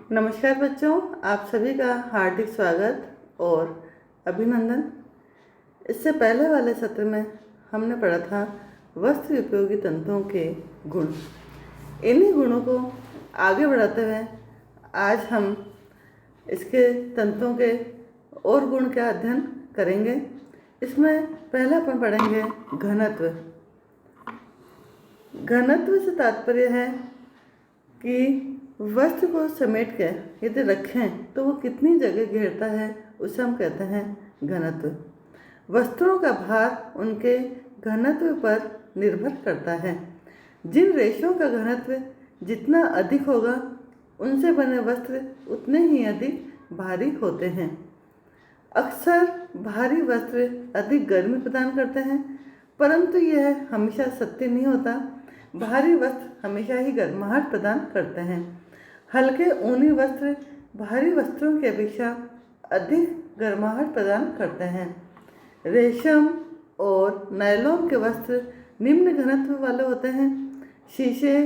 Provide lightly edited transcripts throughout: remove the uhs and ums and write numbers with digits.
नमस्कार बच्चों, आप सभी का हार्दिक स्वागत और अभिनंदन। इससे पहले वाले सत्र में हमने पढ़ा था वस्त्र उपयोगी तंतुओं के गुण। इन्हीं गुणों को आगे बढ़ाते हुए आज हम इसके तंतुओं के और गुण का अध्ययन करेंगे। इसमें पहला अपन पढ़ेंगे घनत्व। घनत्व से तात्पर्य है कि वस्त्र को समेट के यदि रखें तो वो कितनी जगह घेरता है, उसे हम कहते हैं घनत्व। वस्त्रों का भार उनके घनत्व पर निर्भर करता है। जिन रेशों का घनत्व जितना अधिक होगा उनसे बने वस्त्र उतने ही अधिक भारी होते हैं। अक्सर भारी वस्त्र अधिक गर्मी प्रदान करते हैं, परंतु यह हमेशा सत्य नहीं होता। भारी वस्त्र हमेशा ही गर्माहट प्रदान करते हैं। हल्के ऊनी वस्त्र भारी वस्त्रों की अपेक्षा अधिक गर्माहट प्रदान करते हैं। रेशम और नायलॉन के वस्त्र निम्न घनत्व वाले होते हैं। शीशे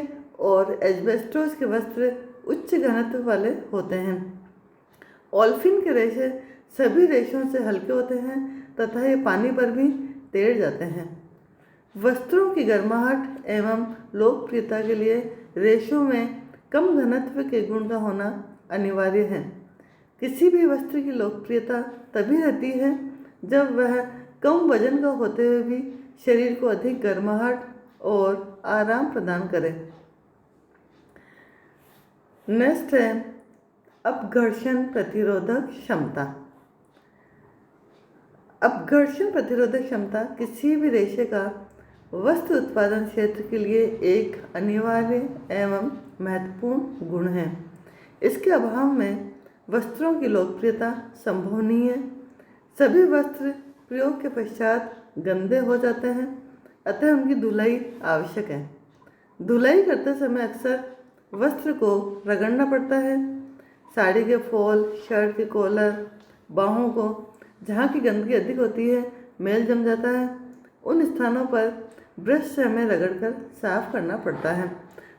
और एस्बेस्टोस के वस्त्र उच्च घनत्व वाले होते हैं। ओल्फिन के रेशे सभी रेशों से हल्के होते हैं तथा ये पानी पर भी तैर जाते हैं। वस्त्रों की गर्माहट एवं लोकप्रियता के लिए रेशों में कम घनत्व के गुण का होना अनिवार्य है। किसी भी वस्त्र की लोकप्रियता तभी रहती है जब वह कम वजन का होते हुए भी शरीर को अधिक गर्माहट और आराम प्रदान करे। नेक्स्ट है अपघर्षण प्रतिरोधक क्षमता। अपघर्षण प्रतिरोधक क्षमता किसी भी रेशे का वस्त्र उत्पादन क्षेत्र के लिए एक अनिवार्य एवं महत्वपूर्ण गुण है। इसके अभाव में वस्त्रों की लोकप्रियता संभव नहीं है। सभी वस्त्र प्रयोग के पश्चात गंदे हो जाते हैं, अतः उनकी धुलाई आवश्यक है। धुलाई करते समय अक्सर वस्त्र को रगड़ना पड़ता है। साड़ी के फॉल, शर्ट के कॉलर, बाहों को जहाँ की गंदगी अधिक होती है, मैल जम जाता है, उन स्थानों पर ब्रश से हमें रगड़कर साफ करना पड़ता है।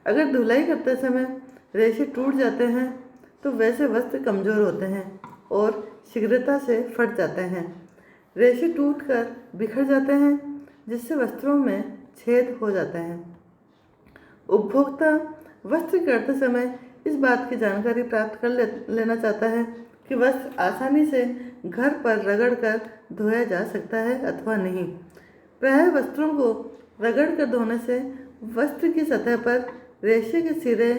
अगर धुलाई करते समय रेशे टूट जाते हैं तो वैसे वस्त्र कमज़ोर होते हैं और शीघ्रता से फट जाते हैं। रेशे टूटकर बिखर जाते हैं जिससे वस्त्रों में छेद हो जाते हैं। उपभोक्ता वस्त्र करते समय इस बात की जानकारी प्राप्त कर लेना चाहता है कि वस्त्र आसानी से घर पर रगड़कर धोया जा सकता है अथवा नहीं। प्रायः वस्त्रों को रगड़ कर धोने से वस्त्र की सतह पर रेशे के सिरे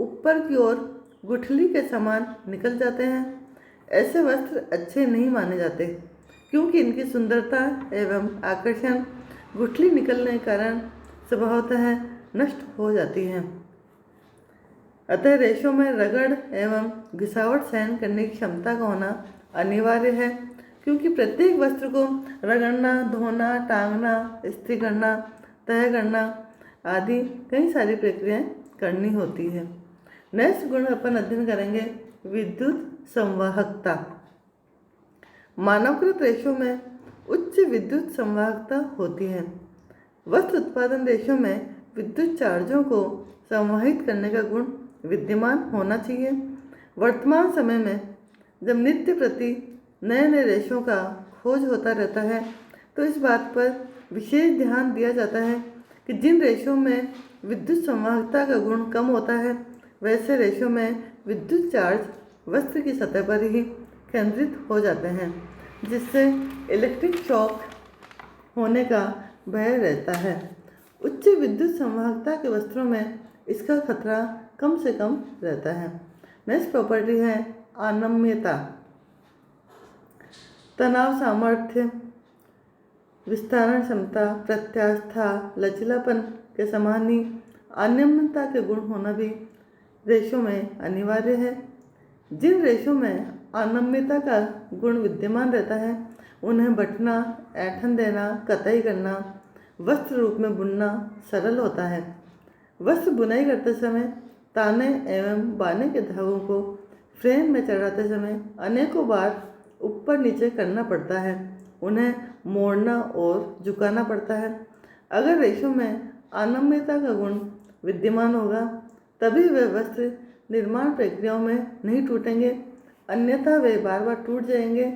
ऊपर की ओर गुठली के समान निकल जाते हैं। ऐसे वस्त्र अच्छे नहीं माने जाते क्योंकि इनकी सुंदरता एवं आकर्षण गुठली निकलने के कारण स्वभावतः नष्ट हो जाती है। अतः रेशों में रगड़ एवं घिसावट सहन करने की क्षमता का होना अनिवार्य है, क्योंकि प्रत्येक वस्त्र को रगड़ना, धोना, टांगना, इस्त्री करना, तह करना आदि कई सारी प्रक्रियाएं करनी होती है। नेक्स्ट गुण अपन अध्ययन करेंगे विद्युत संवाहकता। मानवकृत रेशों में उच्च विद्युत संवाहकता होती है। वस्त्र उत्पादन रेशों में विद्युत चार्जों को संवाहित करने का गुण विद्यमान होना चाहिए। वर्तमान समय में जब नित्य प्रति नए नए रेशों का खोज होता रहता है तो इस बात पर विशेष ध्यान दिया जाता है कि जिन रेशों में विद्युत संवाहकता का गुण कम होता है वैसे रेशों में विद्युत चार्ज वस्त्र की सतह पर ही केंद्रित हो जाते हैं, जिससे इलेक्ट्रिक शॉक होने का भय रहता है। उच्च विद्युत संवाहकता के वस्त्रों में इसका खतरा कम से कम रहता है। नेक्स्ट प्रॉपर्टी है अनम्यता। तनाव सामर्थ्य, विस्तारण क्षमता, प्रत्यास्था, लचीलापन के समान ही अनम्यता के गुण होना भी रेशों में अनिवार्य है। जिन रेशों में अनम्यता का गुण विद्यमान रहता है उन्हें बटना, ऐंठन देना, कताई करना, वस्त्र रूप में बुनना सरल होता है। वस्त्र बुनाई करते समय ताने एवं बाने के धागों को फ्रेम में चढ़ाते समय अनेकों बार ऊपर नीचे करना पड़ता है। उन्हें मोड़ना और झुकाना पड़ता है। अगर रेशों में अनम्यता का गुण विद्यमान होगा तभी वह वस्त्र निर्माण प्रक्रियाओं में नहीं टूटेंगे, अन्यथा वे बार बार टूट जाएंगे,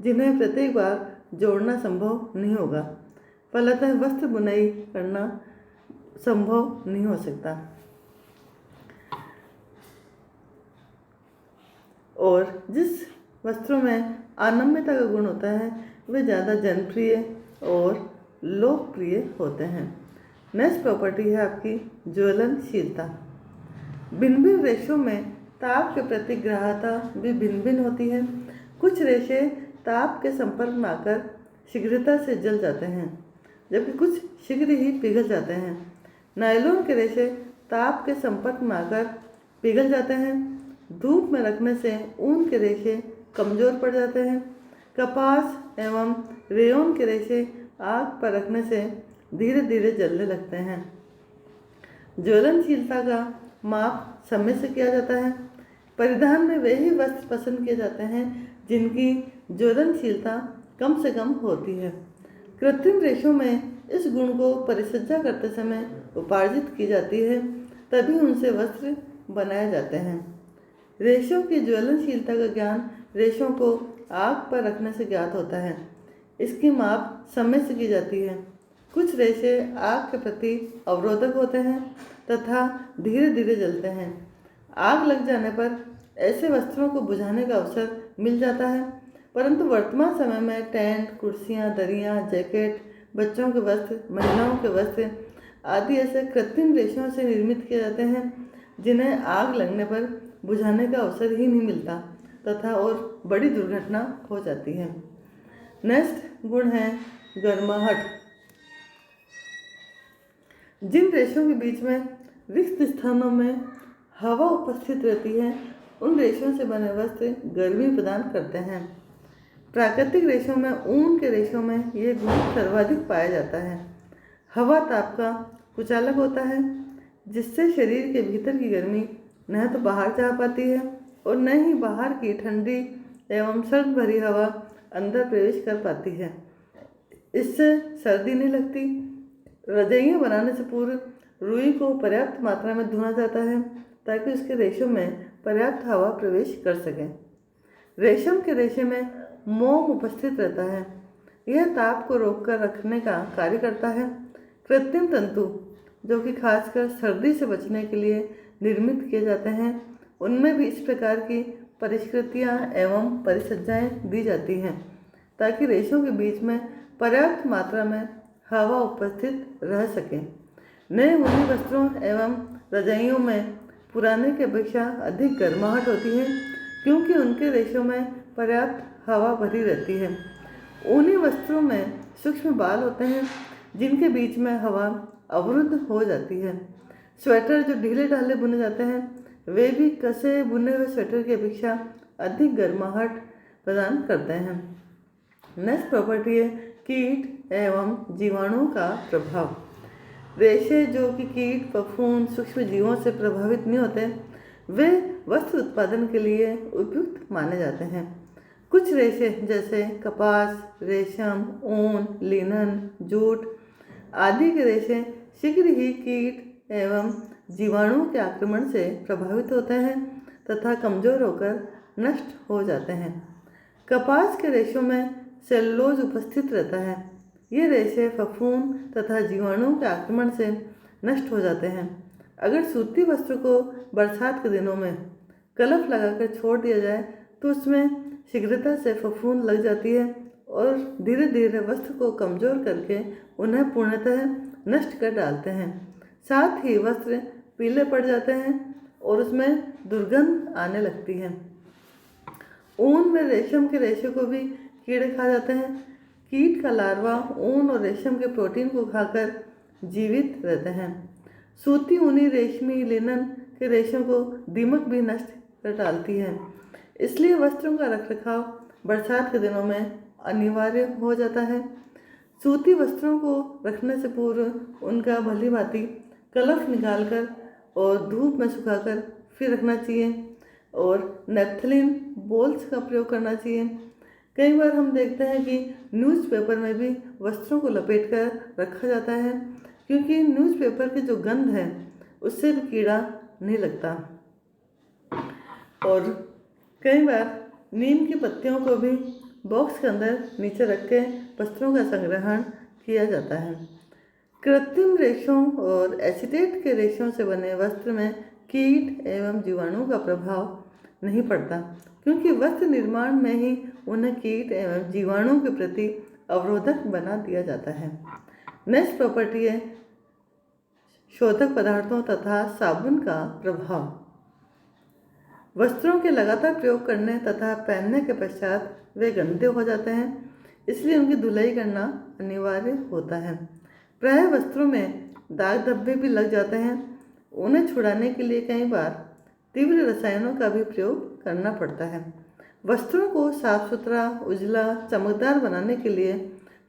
जिन्हें प्रत्येक बार जोड़ना संभव नहीं होगा। फलतः वस्त्र बुनाई करना संभव नहीं हो सकता। और जिस वस्त्रों में अनम्यता का गुण होता है वे ज़्यादा जनप्रिय और लोकप्रिय होते हैं। नेक्स्ट प्रॉपर्टी है आपकी ज्वलनशीलता। भिन्न भिन्न रेशों में ताप के प्रति ग्राह्यता भी भिन्न भिन्न होती है। कुछ रेशे ताप के संपर्क में आकर शीघ्रता से जल जाते हैं, जबकि कुछ शीघ्र ही पिघल जाते हैं। नायलॉन के रेशे ताप के संपर्क में आकर पिघल जाते हैं। धूप में रखने से ऊन के रेशे कमज़ोर पड़ जाते हैं। कपास एवं रेयॉन के रेशे आग पर रखने से धीरे धीरे जलने लगते हैं। ज्वलनशीलता का माप समय से किया जाता है। परिधान में वे ही वस्त्र पसंद किए जाते हैं जिनकी ज्वलनशीलता कम से कम होती है। कृत्रिम रेशों में इस गुण को परिसज्जा करते समय उपार्जित की जाती है, तभी उनसे वस्त्र बनाए जाते हैं। रेशों की ज्वलनशीलता का ज्ञान रेशों को आग पर रखने से ज्ञात होता है। इसकी माप समय से की जाती है। कुछ रेशे आग के प्रति अवरोधक होते हैं तथा धीरे धीरे जलते हैं। आग लग जाने पर ऐसे वस्त्रों को बुझाने का अवसर मिल जाता है, परंतु वर्तमान समय में टेंट, कुर्सियाँ, दरियाँ, जैकेट, बच्चों के वस्त्र, महिलाओं के वस्त्र आदि ऐसे कृत्रिम रेशों से निर्मित किए जाते हैं जिन्हें आग लगने पर बुझाने का अवसर ही नहीं मिलता तथा और बड़ी दुर्घटना हो जाती है। नेक्स्ट गुण है गर्माहट। जिन रेशों के बीच में रिक्त स्थानों में हवा उपस्थित रहती है उन रेशों से बने वस्त्र गर्मी प्रदान करते हैं। प्राकृतिक रेशों में ऊन के रेशों में यह गुण सर्वाधिक पाया जाता है। हवा ताप का कुचालक होता है, जिससे शरीर के भीतर की गर्मी न तो बाहर जा पाती है और न ही बाहर की ठंडी एवं सर्द भरी हवा अंदर प्रवेश कर पाती है। इससे सर्दी नहीं लगती। रजाइयाँ बनाने से पूर्व रुई को पर्याप्त मात्रा में धुना जाता है ताकि उसके रेशों में पर्याप्त हवा प्रवेश कर सके। रेशम के रेशे में मोम उपस्थित रहता है। यह ताप को रोककर रखने का कार्य करता है। कृत्रिम तंतु जो कि खासकर सर्दी से बचने के लिए निर्मित किए जाते हैं, उनमें भी इस प्रकार की परिष्कृतियाँ एवं परिसज्जाएँ दी जाती हैं ताकि रेशों के बीच में पर्याप्त मात्रा में हवा उपस्थित रह सके। नए ऊनी वस्त्रों एवं रजाइयों में पुराने की अपेक्षा अधिक गर्माहट होती है, क्योंकि उनके रेशों में पर्याप्त हवा भरी रहती है। ऊनी वस्त्रों में सूक्ष्म बाल होते हैं जिनके बीच में हवा अवरुद्ध हो जाती है। स्वेटर जो ढीले ढाले बुने जाते हैं वे भी कसे बुने हुए स्वेटर की अपेक्षा अधिक गर्माहट प्रदान करते हैं। नेक्स्ट प्रॉपर्टी है कीट एवं जीवाणुओं का प्रभाव। रेशे जो कि कीट, फफूंद, सूक्ष्म जीवों से प्रभावित नहीं होते, वे वस्त्र उत्पादन के लिए उपयुक्त माने जाते हैं। कुछ रेशे जैसे कपास, रेशम, ऊन, लिनन, जूट आदि के रेशे शीघ्र ही कीट एवं जीवाणुओं के आक्रमण से प्रभावित होते हैं तथा कमजोर होकर नष्ट हो जाते हैं। कपास के रेशों में सेलुलोज उपस्थित रहता है। ये रेशे फफूंद तथा जीवाणुओं के आक्रमण से नष्ट हो जाते हैं। अगर सूती वस्त्र को बरसात के दिनों में कलफ लगाकर छोड़ दिया जाए तो उसमें शीघ्रता से फफूंद लग जाती है और धीरे धीरे वस्त्र को कमजोर करके उन्हें पूर्णतः नष्ट कर डालते हैं। साथ ही वस्त्र पीले पड़ जाते हैं और उसमें दुर्गंध आने लगती है। ऊन में रेशम के रेशे को भी कीड़े खा जाते हैं। कीट का लार्वा ऊन और रेशम के प्रोटीन को खाकर जीवित रहते हैं। सूती, ऊनी, रेशमी, लिनन के रेशों को दीमक भी नष्ट कर डालती है। इसलिए वस्त्रों का रखरखाव बरसात के दिनों में अनिवार्य हो जाता है। सूती वस्त्रों को रखने से पूर्व उनका भली भांति कलफ निकालकर और धूप में सुखाकर फिर रखना चाहिए और नेपथलीन बोल्स का प्रयोग करना चाहिए। कई बार हम देखते हैं कि न्यूज़पेपर में भी वस्त्रों को लपेटकर रखा जाता है, क्योंकि न्यूज़पेपर की जो गंध है उससे भी कीड़ा नहीं लगता। और कई बार नीम की पत्तियों को भी बॉक्स के अंदर नीचे रख के वस्त्रों का संग्रहण किया जाता है। कृत्रिम रेशों और एसीटेट के रेशों से बने वस्त्र में कीट एवं जीवाणुओं का प्रभाव नहीं पड़ता, क्योंकि वस्त्र निर्माण में ही उन्हें कीट एवं जीवाणुओं के प्रति अवरोधक बना दिया जाता है। नेक्स्ट प्रॉपर्टी है शोधक पदार्थों तथा साबुन का प्रभाव। वस्त्रों के लगातार प्रयोग करने तथा पहनने के पश्चात वे गंदे हो जाते हैं, इसलिए उनकी धुलाई करना अनिवार्य होता है। प्रायः वस्त्रों में दाग धब्बे भी लग जाते हैं। उन्हें छुड़ाने के लिए कई बार तीव्र रसायनों का भी प्रयोग करना पड़ता है। वस्त्रों को साफ सुथरा, उजला, चमकदार बनाने के लिए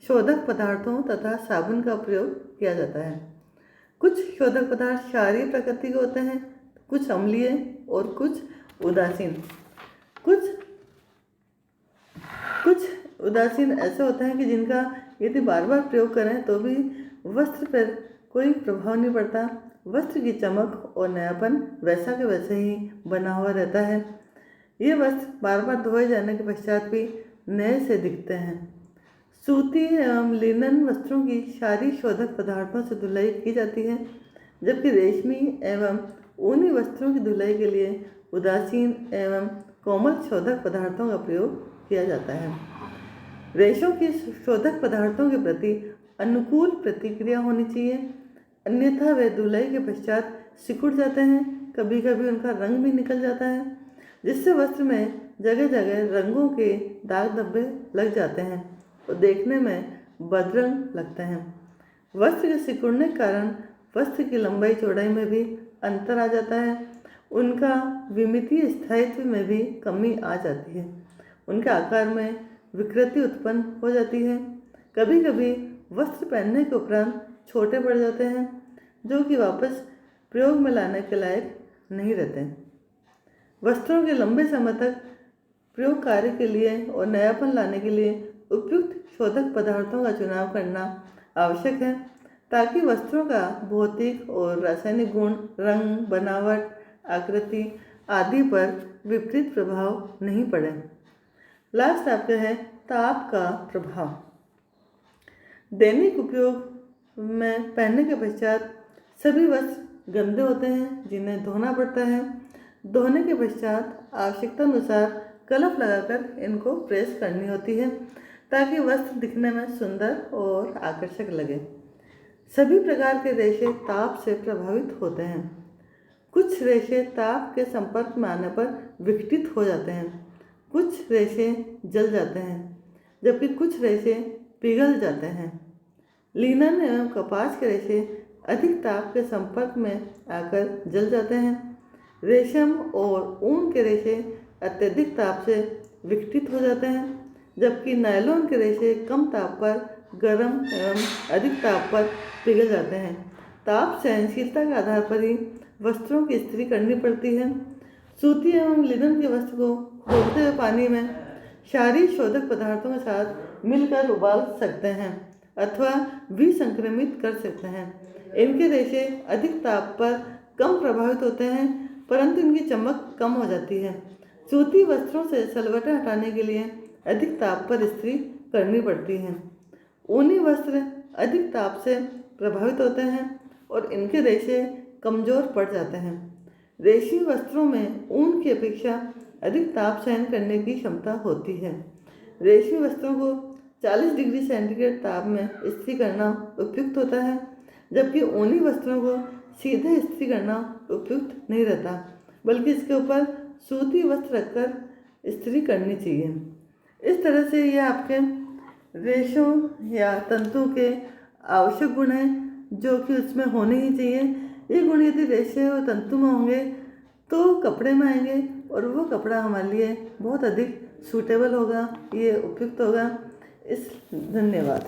शोधक पदार्थों तथा साबुन का प्रयोग किया जाता है। कुछ शोधक पदार्थ क्षारीय प्रकृति के होते हैं, कुछ अम्लीय और कुछ उदासीन। कुछ उदासीन ऐसे होते हैं कि जिनका यदि बार बार प्रयोग करें तो भी वस्त्र पर कोई प्रभाव नहीं पड़ता। वस्त्र की चमक और नयापन वैसा के वैसे ही बना हुआ रहता है। ये वस्त्र बार बार धोए जाने के पश्चात भी नए से दिखते हैं। सूती एवं लिनन वस्त्रों की क्षारीय शोधक पदार्थों से धुलाई की जाती है, जबकि रेशमी एवं ऊनी वस्त्रों की धुलाई के लिए उदासीन एवं कोमल शोधक पदार्थों का प्रयोग किया जाता है। रेशों की शोधक पदार्थों के प्रति अनुकूल प्रतिक्रिया होनी चाहिए, अन्यथा वे धुलाई के पश्चात सिकुड़ जाते हैं। कभी कभी उनका रंग भी निकल जाता है, जिससे वस्त्र में जगह जगह रंगों के दाग धब्बे लग जाते हैं और देखने में बदरंग लगते हैं। वस्त्र के सिकुड़ने के कारण वस्त्र की लंबाई चौड़ाई में भी अंतर आ जाता है। उनका विमितीय स्थायित्व में भी कमी आ जाती है। उनके आकार में विकृति उत्पन्न हो जाती है। कभी कभी वस्त्र पहनने के उपरांत छोटे पड़ जाते हैं, जो कि वापस प्रयोग में लाने के लायक नहीं रहते। वस्त्रों के लंबे समय तक प्रयोग कार्य के लिए और नयापन लाने के लिए उपयुक्त शोधक पदार्थों का चुनाव करना आवश्यक है, ताकि वस्त्रों का भौतिक और रासायनिक गुण, रंग, बनावट, आकृति आदि पर विपरीत प्रभाव नहीं पड़े। लास्ट आपका है ताप का प्रभाव। दैनिक उपयोग में पहनने के पश्चात सभी वस्त्र गंदे होते हैं, जिन्हें धोना पड़ता है। धोने के पश्चात आवश्यकता अनुसार कलफ लगाकर इनको प्रेस करनी होती है, ताकि वस्त्र दिखने में सुंदर और आकर्षक लगे। सभी प्रकार के रेशे ताप से प्रभावित होते हैं। कुछ रेशे ताप के संपर्क में आने पर विघटित हो जाते हैं, कुछ रेशे जल जाते हैं, जबकि कुछ रेशे पिघल जाते हैं। लिनन एवं कपास के रेशे अधिक ताप के संपर्क में आकर जल जाते हैं। रेशम और ऊन के रेशे अत्यधिक ताप से विघटित हो जाते हैं, जबकि नायलॉन के रेशे कम ताप पर गर्म एवं अधिक ताप पर पिघल जाते हैं। ताप सहनशीलता के आधार पर ही वस्त्रों की इस्त्री करनी पड़ती है। सूती एवं लिनन के वस्त्र को उबलते हुए पानी में क्षारीय शोधक पदार्थों के साथ मिलकर उबाल सकते हैं अथवा विसंक्रमित कर सकते हैं। इनके रेशे अधिक ताप पर कम प्रभावित होते हैं, परंतु इनकी चमक कम हो जाती है। सूती वस्त्रों से सलवटें हटाने के लिए अधिक ताप पर इस्त्री करनी पड़ती है। ऊनी वस्त्र अधिक ताप से प्रभावित होते हैं और इनके रेशे कमजोर पड़ जाते हैं। रेशमी वस्त्रों में ऊन की अपेक्षा अधिक ताप सहन करने की क्षमता होती है। रेशमी वस्त्रों को 40 डिग्री सेंटीग्रेड ताप में इस्त्री करना उपयुक्त होता है, जबकि ऊनी वस्त्रों को सीधे इस्त्री करना उपयुक्त नहीं रहता, बल्कि इसके ऊपर सूती वस्त्र रखकर इस्त्री करनी चाहिए। इस तरह से ये आपके रेशों या तंतु के आवश्यक गुण हैं, जो कि उसमें होने ही चाहिए। ये गुण यदि रेशे और तंतु में होंगे तो कपड़े में आएंगे और वो कपड़ा हमारे लिए बहुत अधिक सूटेबल होगा, ये उपयुक्त होगा। धन्यवाद।